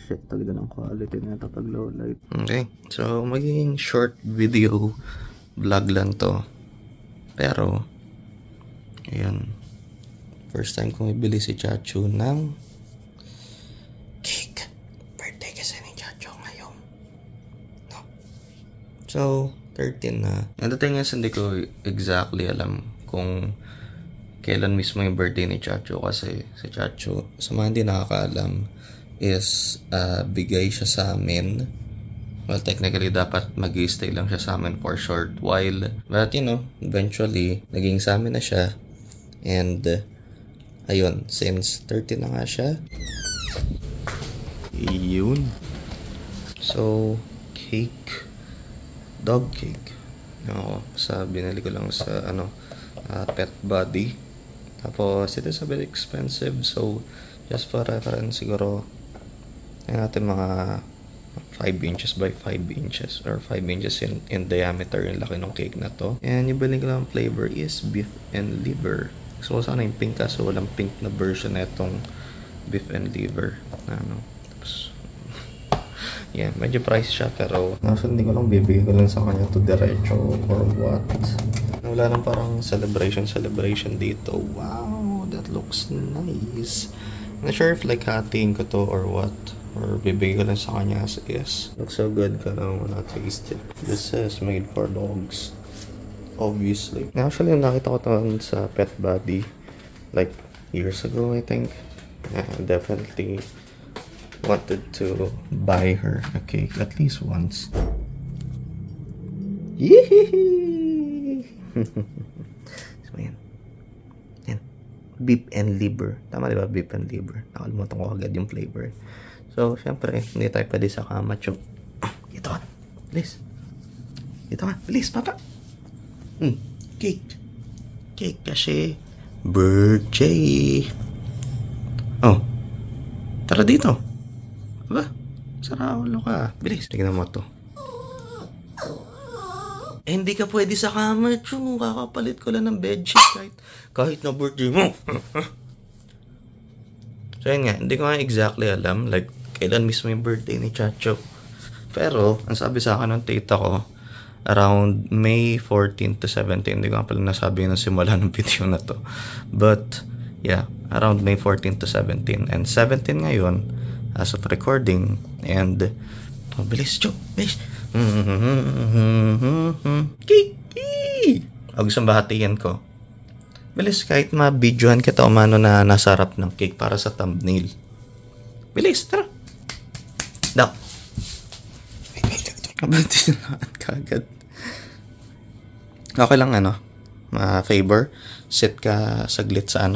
Shit talaga ng quality na ito pag low light. Okay, so magiging short video vlog lang to. Pero ayun, first time kong ibili si Chacho ng cake. Birthday kasi ni Chacho ngayon, no? So 13 na. And the thing is, hindi ko exactly alam kung kailan mismo yung birthday ni Chacho. Kasi si Chacho, sa mga hindi nakakaalam, is bigay siya sa amin. Well, technically dapat mag-stay lang siya sa amin for short while, but you know, eventually naging sa amin na siya. And ayun, since 30 na nga siya, yun. So cake, dog cake, sa binili ko lang sa Pet Body. Tapos it is a bit expensive, so just for reference siguro ay natin mga 5 inches by 5 inches or 5 inches in diameter yung laki ng cake na to. And yung bilhin ko lang flavor is beef and liver. So sana yung pink, kaso walang pink na version na itong beef and liver. Tapos yeah, medyo price siya, pero hindi ko lang bibigay ko lang sa kanya to diretso or what. Wala lang parang celebration dito. Wow, that looks nice. I'm not sure if like hatiin ko to or what, or bibigay ko lang sa kanya as is. Looks so good, kaya wala taste it. This is made for dogs, obviously. Actually, nakita ko to sa Pet Body like years ago, I think. Definitely wanted to buy her a cake at least once. Yee! So yan, beef and liver. Tama diba? Beef and liver. Nakalimutan ko agad yung flavor. So, syempre, hindi tayo pwede sa kamacho. Dito ka. Bilis. Dito ka. Bilis, papa. Cake. Cake kasi birthday. Oh. Tara dito. Aba, saraulo ka. Bilis. Tignan mo to. Hindi ka pwede sa kamacho. Kakapalit ko lang ng bedsheet kahit na birthday mo. So yun nga, hindi ko nga exactly alam like kailan mismo yung birthday ni Chacho. Pero ang sabi sa akin ng tita ko, around May 14 to 17. Hindi ko nga pala nasabi ng simula ng video na to, but yeah, around May 14 to 17. And 17 ngayon as of recording. And bilis, Cho, bilis. Kiki! O gusto bahatiin ko, bilis, kahit ma-videohan kita umano na nasarap ng cake para sa thumbnail. Bilis, tara. Daw. Kabatin na kagad. Okay lang favor. Sit ka saglit sa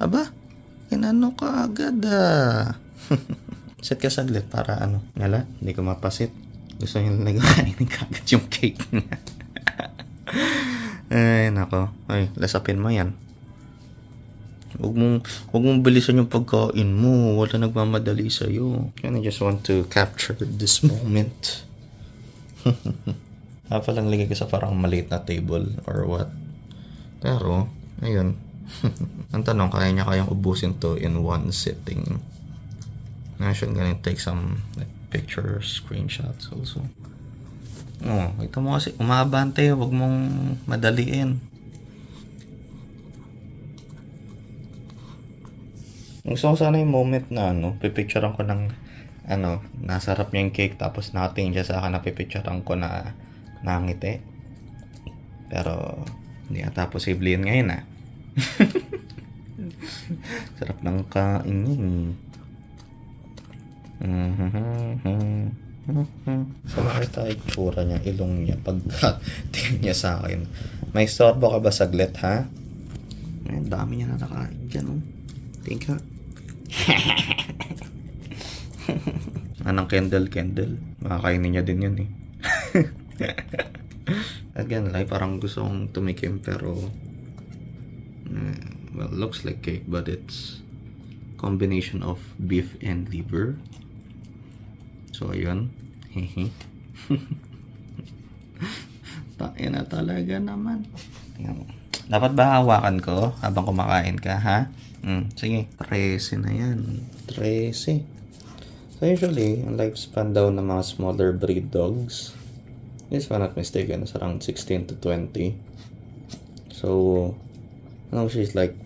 Aba, inano ka agad Sit ka saglit para Ngala, hindi ko mapasit. Gusto niyo nag-kainin kagad yung cake niya. Ay, nako. Ay, lasapin mo yan. Huwag mong bilisan yung pagkain mo. Wala nagmamadali sa'yo. And I just want to capture this moment. Palang ligay ko sa parang maliit na table or what. Pero, ayun. Ang tanong, kayang ubusin to in one sitting. I'm gonna take some pictures, screenshots also. Ito mo kasi, umabante, huwag mong madaliin. Gusto ko sana yung moment na pipicturean ko ng nasarap niya yung cake, tapos nakatingin siya sa akin na pipicturean ko na nangiti. Pero hindi ata posible yun ngayon Sarap ng kain yun. So makita itsura niya, ilong niya pagka tingin niya sa akin. May storbo ka ba saglit, ha? Ay, dami niya na nakain dyan, Tingka. Anong candle? Makakainin niya din yun, Again, like, parang gusto kong tumikim, pero well, looks like cake, but it's combination of beef and liver. So ayun. Ina talaga naman. Tingnan mo. Dapat ba hawakan ko habang kumakain ka, ha? Sige. 13 na yan. 13. So usually, ang lifespan daw ng mga smaller breed dogs, if I'm not mistaken, is around 16 to 20. So, she's like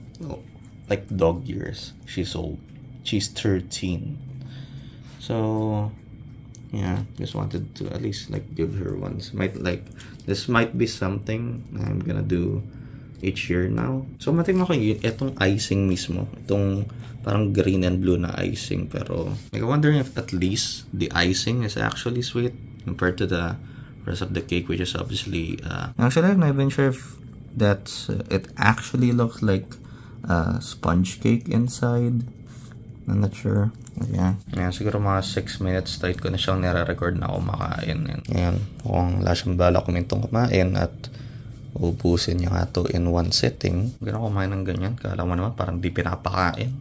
dog years. She's old. She's 13. So, yeah, just wanted to at least like give her one. This might be something I'm gonna do each year now. So matignan ko itong icing mismo, itong parang green and blue na icing, pero like I'm wondering if at least the icing is actually sweet compared to the rest of the cake, which is obviously actually I'm not even sure if that's it actually looks like sponge cake inside. I'm not sure. Yeah. Ayan, siguro mga 6 minutes tight ko na siyang nire-record na kumakain. Ayan, kung wala siyang bala kumintong kumain at ubusin niya nga to in one sitting. Gano'n kumain ng ganyan. Kala mo naman parang di pinapakain.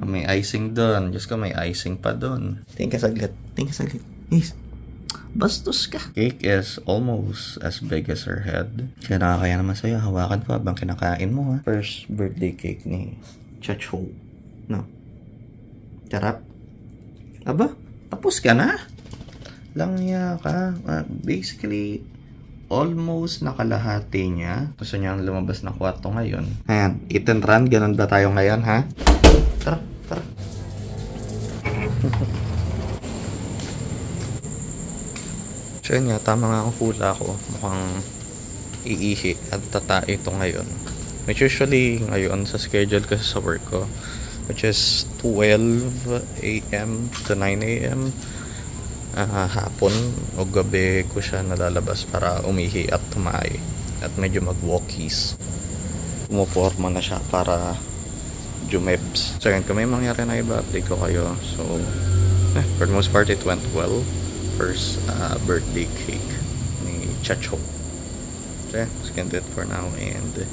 May icing doon. Diyos ko, may icing pa doon. Tingin ka saglit. Yes. Bastos ka. Cake is almost as big as her head. Kaya nakakaya naman sa'yo. Hawakan ko habang kinakain mo, ha. First birthday cake ni Chacho. No? Charap. Aba, tapos ka na? Langya ka. Basically, almost nakalahati niya. Gusto niya lumabas ng kwarto ngayon. Ayan, eat and run. Ganun ba tayo ngayon, ha? Tara. So yun nga, tama nga ang hula ko. Mukhang iihi at tatai ito ngayon. Which usually ngayon sa schedule ko sa work ko, which is 12 a.m. to 9 a.m. Hapon o gabi ko siya nalalabas para umihi at tumae at medyo mag-walkies. Umuporma na siya para jumebs. So yun, kung may mangyari na iba, update ko kayo. So for the most part, it went well. First birthday cake ni Chacho. So yeah, that's gonna do it for now, and